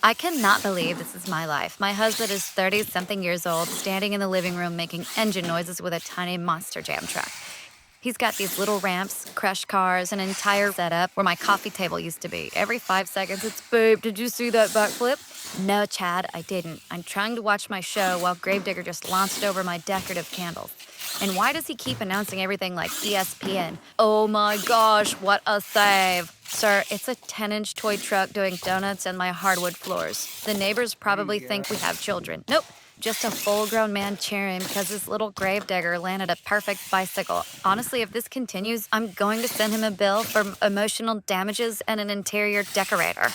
I cannot believe this is my life. My husband is 30-something years old, standing in the living room making engine noises with a tiny Monster Jam truck. He's got these little ramps, crush cars, an entire setup where my coffee table used to be. Every 5 seconds, it's, babe, did you see that backflip? No, Chad, I didn't. I'm trying to watch my show while Gravedigger just launched over my decorative candles. And why does he keep announcing everything like ESPN? Oh my gosh, what a save. Sir, it's a 10-inch toy truck doing donuts in my hardwood floors. The neighbors probably think we have children. Nope, just a full-grown man cheering because his little gravedigger landed a perfect bicycle. Honestly, if this continues, I'm going to send him a bill for emotional damages and an interior decorator.